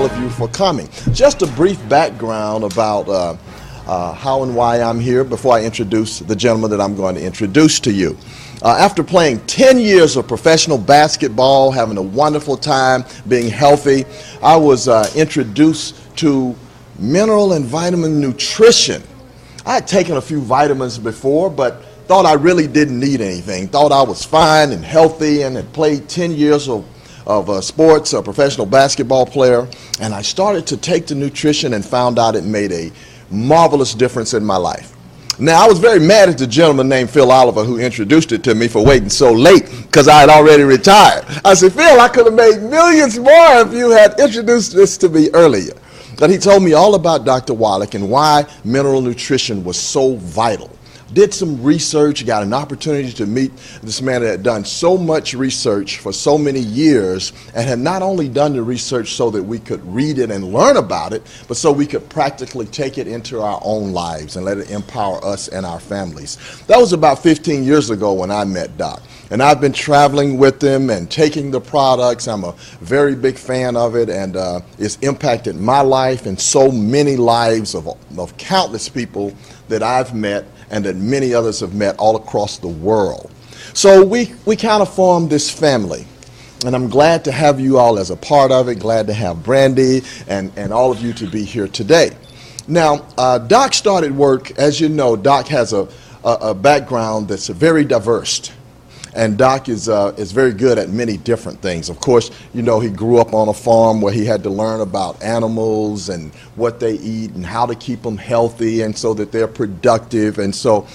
all of you for coming. Just a brief background about how and why I'm here before I introduce the gentleman that I'm going to introduce to you. After playing 10 years of professional basketball, having a wonderful time, being healthy, I was introduced to mineral and vitamin nutrition. I had taken a few vitamins before, but thought I really didn't need anything. Thought I was fine and healthy and had played 10 years of sports, a professional basketball player, and I started to take the nutrition and found out it made a marvelous difference in my life. Now, I was very mad at the gentleman named Phil Oliver who introduced it to me for waiting so late because I had already retired. I said, Phil, I could have made millions more if you had introduced this to me earlier. But he told me all about Dr. Wallach and why mineral nutrition was so vital. Did some research, got an opportunity to meet this man that had done so much research for so many years and had not only done the research so that we could read it and learn about it, but so we could practically take it into our own lives and let it empower us and our families. That was about 15 years ago when I met Doc. And I've been traveling with him and taking the products. I'm a very big fan of it, and it's impacted my life and so many lives of countless people that I've met and that many others have met all across the world. So we kind of formed this family, and I'm glad to have you all as a part of it, glad to have Brandy and all of you to be here today. Now, Doc started work, as you know, Doc has a background that's very diverse. And Doc is very good at many different things. Of course, you know, he grew up on a farm where he had to learn about animals and what they eat and how to keep them healthy and so that they're productive. And so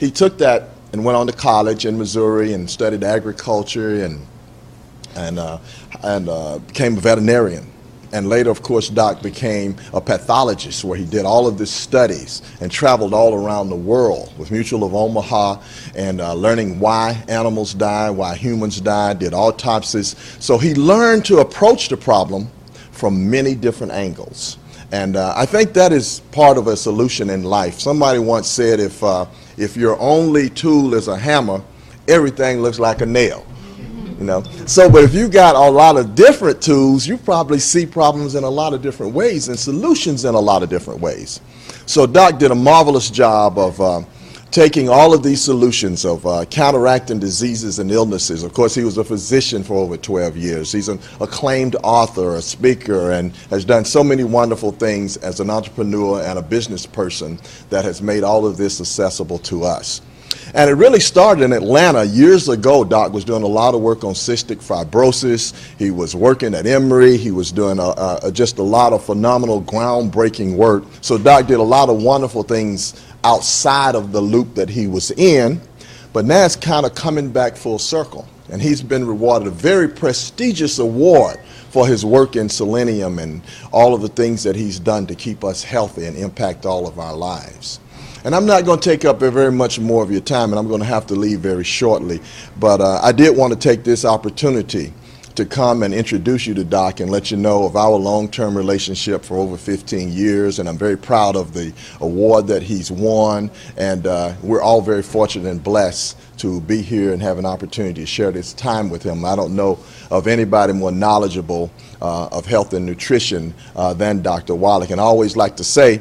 he took that and went on to college in Missouri and studied agriculture and became a veterinarian. And later, of course, Doc became a pathologist where he did all of these studies and traveled all around the world with Mutual of Omaha and learning why animals die, why humans die, did autopsies. So he learned to approach the problem from many different angles. And I think that is part of a solution in life. Somebody once said if your only tool is a hammer, everything looks like a nail. You know, so but if you got a lot of different tools, you probably see problems in a lot of different ways and solutions in a lot of different ways. So Doc did a marvelous job of taking all of these solutions of counteracting diseases and illnesses. Of course, he was a physician for over 12 years. He's an acclaimed author, a speaker, and has done so many wonderful things as an entrepreneur and a business person that has made all of this accessible to us. And it really started in Atlanta years ago. Doc was doing a lot of work on cystic fibrosis. He was working at Emory. He was doing just a lot of phenomenal, groundbreaking work. So Doc did a lot of wonderful things outside of the loop that he was in. But now it's kind of coming back full circle. And he's been rewarded a very prestigious award for his work in selenium and all of the things that he's done to keep us healthy and impact all of our lives. And I'm not going to take up very much more of your time, and I'm going to have to leave very shortly. But I did want to take this opportunity to come and introduce you to Doc and let you know of our long-term relationship for over 15 years. And I'm very proud of the award that he's won. And we're all very fortunate and blessed to be here and have an opportunity to share this time with him. I don't know of anybody more knowledgeable of health and nutrition than Dr. Wallach. And I always like to say,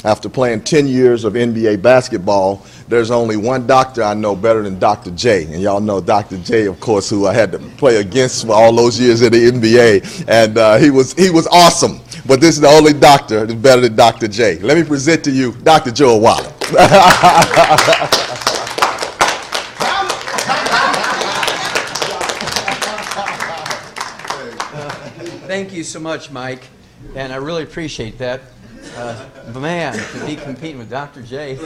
after playing 10 years of NBA basketball, there's only one doctor I know better than Dr. J. And y'all know Dr. J, of course, who I had to play against for all those years in the NBA. And he was awesome. But this is the only doctor that's better than Dr. J. Let me present to you Dr. Joe Wallach. Thank you so much, Mike. And I really appreciate that. Man, to be competing with Dr. J.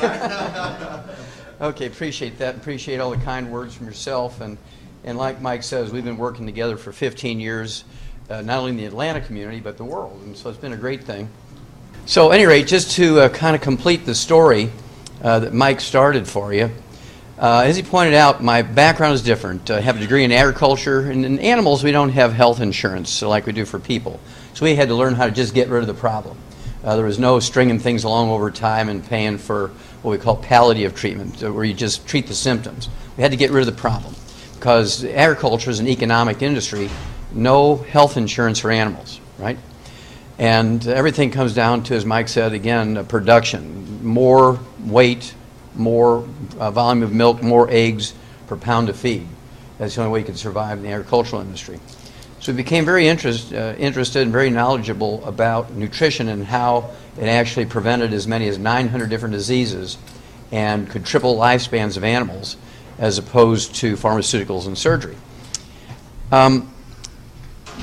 Okay, appreciate that. Appreciate all the kind words from yourself. And like Mike says, we've been working together for 15 years, not only in the Atlanta community, but the world. And so it's been a great thing. So at any rate, just to kind of complete the story that Mike started for you, as he pointed out, my background is different. I have a degree in agriculture, and in animals we don't have health insurance like we do for people. So we had to learn how to just get rid of the problem. There was no stringing things along over time and paying for what we call palliative treatment, where you just treat the symptoms. We had to get rid of the problem because agriculture is an economic industry, no health insurance for animals, right? And everything comes down to, as Mike said, again, production. More weight, more volume of milk, more eggs per pound of feed. That's the only way you can survive in the agricultural industry. So we became very interested and very knowledgeable about nutrition and how it actually prevented as many as 900 different diseases and could triple lifespans of animals as opposed to pharmaceuticals and surgery.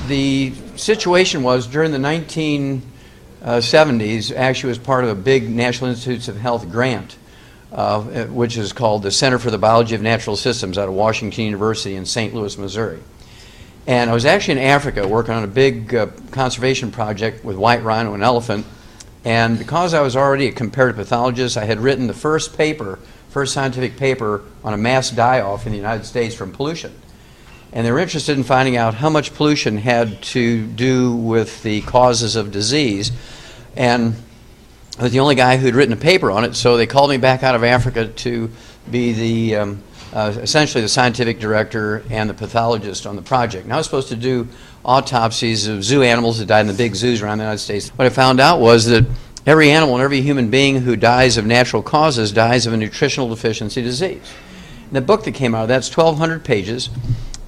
The situation was during the 1970s, actually was part of a big National Institutes of Health grant, which is called the Center for the Biology of Natural Systems out of Washington University in St. Louis, Missouri. And I was actually in Africa working on a big conservation project with white rhino and elephant. And because I was already a comparative pathologist, I had written the first scientific paper on a mass die-off in the United States from pollution. And they were interested in finding out how much pollution had to do with the causes of disease. And I was the only guy who'd written a paper on it, so they called me back out of Africa to be the essentially the scientific director and the pathologist on the project. And I was supposed to do autopsies of zoo animals that died in the big zoos around the United States. What I found out was that every animal and every human being who dies of natural causes dies of a nutritional deficiency disease. And the book that came out of that's 1,200 pages.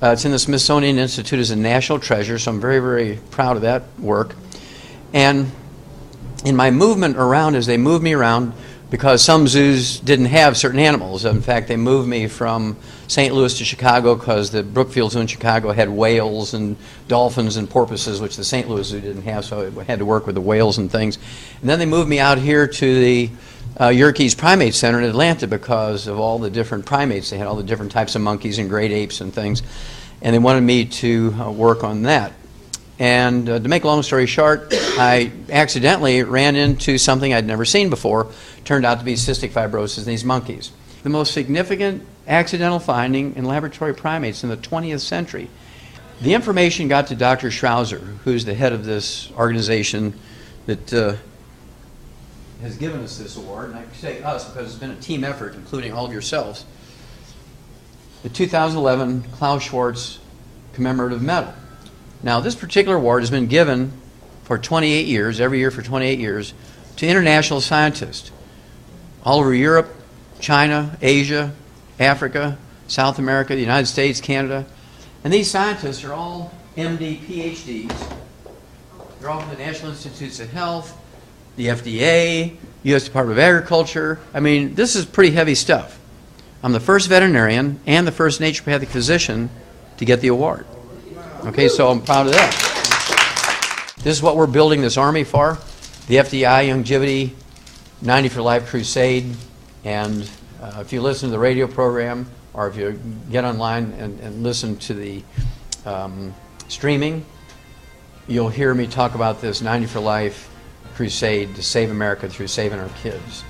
It's in the Smithsonian Institute as a national treasure, so I'm very, very proud of that work. And in my movement around, as they moved me around, because some zoos didn't have certain animals. In fact, they moved me from St. Louis to Chicago because the Brookfield Zoo in Chicago had whales and dolphins and porpoises, which the St. Louis Zoo didn't have, so I had to work with the whales and things. And then they moved me out here to the Yerkes Primate Center in Atlanta because of all the different primates. They had all the different types of monkeys and great apes and things. And they wanted me to work on that. And to make a long story short, I accidentally ran into something I'd never seen before. Turned out to be cystic fibrosis in these monkeys. The most significant accidental finding in laboratory primates in the 20th century. The information got to Dr. Schrauzer, who's the head of this organization that has given us this award. And I say us because it's been a team effort, including all of yourselves. The 2011 Klaus Schwarz Commemorative Medal. Now, this particular award has been given for 28 years, every year for 28 years, to international scientists all over Europe, China, Asia, Africa, South America, the United States, Canada. And these scientists are all MD, PhDs. They're all from the National Institutes of Health, the FDA, U.S. Department of Agriculture. I mean, this is pretty heavy stuff. I'm the first veterinarian and the first naturopathic physician to get the award. Okay, so I'm proud of that. This is what we're building this army for. The FDI Longevity 90 for Life Crusade. And if you listen to the radio program or if you get online and listen to the streaming, you'll hear me talk about this 90 for Life crusade to save America through saving our kids.